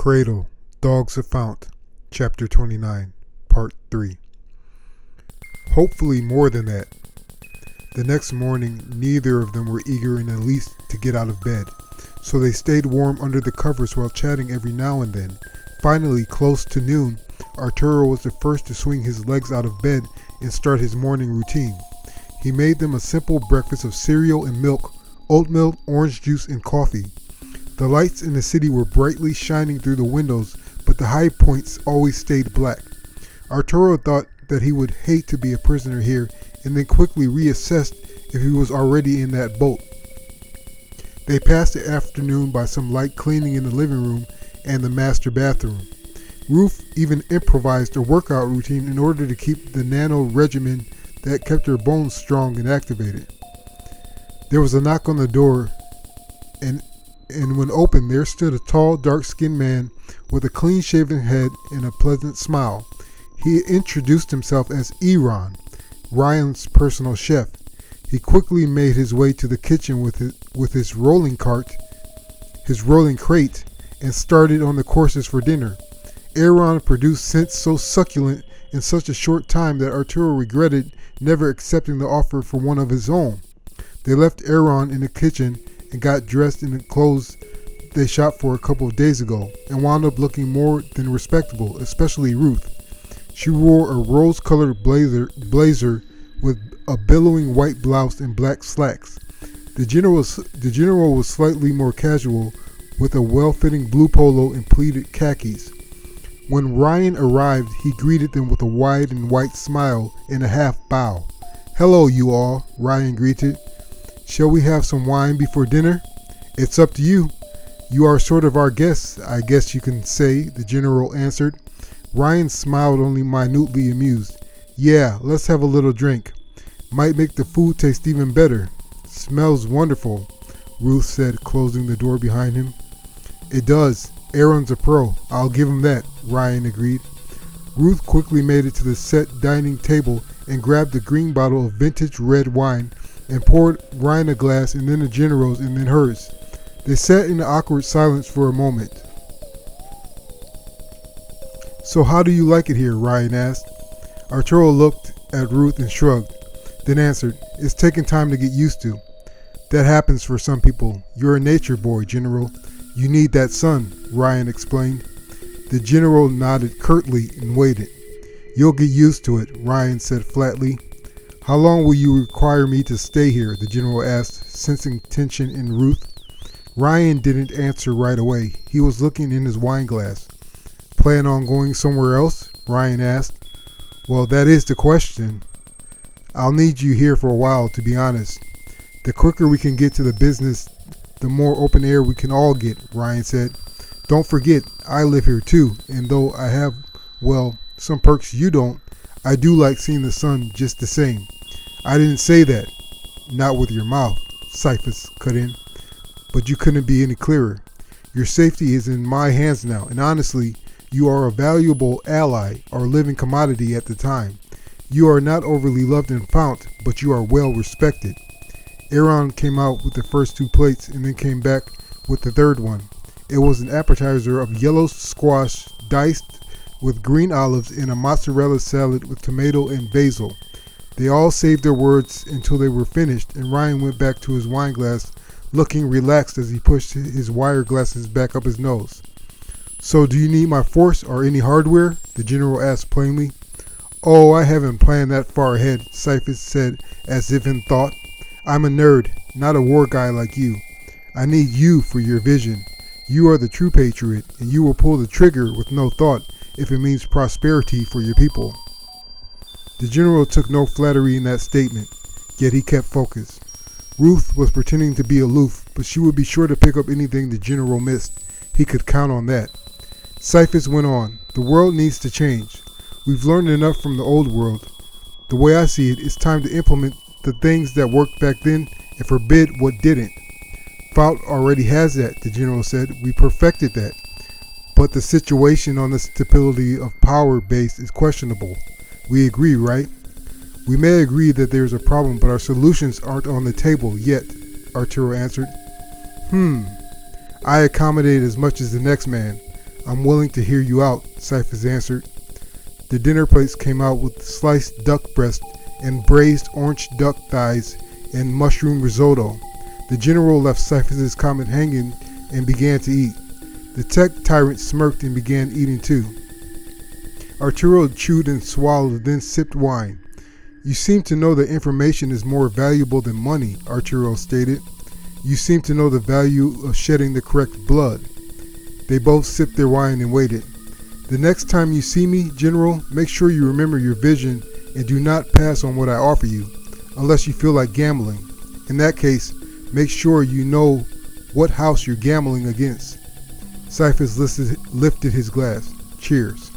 Cradle, Dogs of Fount, Chapter 29, Part 3. Hopefully more than that. The next morning, neither of them were eager in the least to get out of bed, so they stayed warm under the covers while chatting every now and then. Finally, close to noon, Arturo was the first to swing his legs out of bed and start his morning routine. He made them a simple breakfast of cereal and milk, oatmeal, orange juice, and coffee. The lights in the city were brightly shining through the windows, but the high points always stayed black. Arturo thought that he would hate to be a prisoner here, and then quickly reassessed if he was already in that boat. They passed the afternoon by some light cleaning in the living room and the master bathroom. Ruth even improvised a workout routine in order to keep the nano regimen that kept her bones strong and activated. There was a knock on the door, and when opened, there stood a tall, dark-skinned man with a clean-shaven head and a pleasant smile. He introduced himself as Iran, Ryan's personal chef. He quickly made his way to the kitchen with his rolling crate, and started on the courses for dinner. Iran produced scents so succulent in such a short time that Arturo regretted never accepting the offer for one of his own. They left Iran in the kitchen and got dressed in the clothes they shot for a couple of days ago, and wound up looking more than respectable, especially Ruth. She wore a rose-colored blazer with a billowing white blouse and black slacks. The general was slightly more casual, with a well-fitting blue polo and pleated khakis. When Ryan arrived, he greeted them with a wide and white smile and a half bow. "Hello, you all," Ryan greeted. "Shall we have some wine before dinner?" "It's up to you. You are sort of our guests, I guess you can say," the general answered. Ryan smiled, only minutely amused. "Yeah, let's have a little drink. Might make the food taste even better. Smells wonderful," Ruth said, closing the door behind him. "It does. Aaron's a pro, I'll give him that," Ryan agreed. Ruth quickly made it to the set dining table and grabbed a green bottle of vintage red wine and poured Ryan a glass, and then the general's, and then hers. They sat in awkward silence for a moment. "So how do you like it here?" Ryan asked. Arturo looked at Ruth and shrugged, then answered, "It's taken time to get used to." "That happens for some people. You're a nature boy, General. You need that sun," Ryan explained. The general nodded curtly and waited. "You'll get used to it," Ryan said flatly. "How long will you require me to stay here?" the general asked, sensing tension in Ruth. Ryan didn't answer right away. He was looking in his wine glass. "Plan on going somewhere else?" Ryan asked. "Well, that is the question. I'll need you here for a while, to be honest. The quicker we can get to the business, the more open air we can all get," Ryan said. "Don't forget, I live here too, and though I have, well, some perks you don't, I do like seeing the sun just the same." "I didn't say that." "Not with your mouth," Cyphus cut in. "But you couldn't be any clearer. Your safety is in my hands now, and honestly, you are a valuable ally or living commodity at the time. You are not overly loved in Fount, but you are well respected." Aaron came out with the first two plates and then came back with the third one. It was an appetizer of yellow squash diced with green olives and a mozzarella salad with tomato and basil. They all saved their words until they were finished, and Ryan went back to his wine glass, looking relaxed as he pushed his wire glasses back up his nose. "So do you need my force or any hardware?" the general asked plainly. "Oh, I haven't planned that far ahead," Cyphus said as if in thought. "I'm a nerd, not a war guy like you. I need you for your vision. You are the true patriot, and you will pull the trigger with no thought if it means prosperity for your people." The general took no flattery in that statement, yet he kept focused. Ruth was pretending to be aloof, but she would be sure to pick up anything the general missed. He could count on that. Cyphus went on. "The world needs to change. We've learned enough from the old world. The way I see it, it's time to implement the things that worked back then and forbid what didn't. Fount already has that," the general said. "We perfected that. But the situation on the stability of power base is questionable. We agree, right?" "We may agree that there's a problem, but our solutions aren't on the table yet," Arturo answered. I accommodate as much as the next man. I'm willing to hear you out, Cyphers answered. The dinner plates came out with sliced duck breast and braised orange duck thighs and mushroom risotto. The general left Cyphers' comment hanging and began to eat. The tech tyrant smirked and began eating too. Arturo chewed and swallowed, then sipped wine. You seem to know that information is more valuable than money, Arturo stated. You seem to know the value of shedding the correct blood. They both sipped their wine and waited. The next time you see me, General, make sure you remember your vision and do not pass on what I offer you, unless you feel like gambling. In that case, make sure you know what house you're gambling against. Cyphers lifted his glass. Cheers.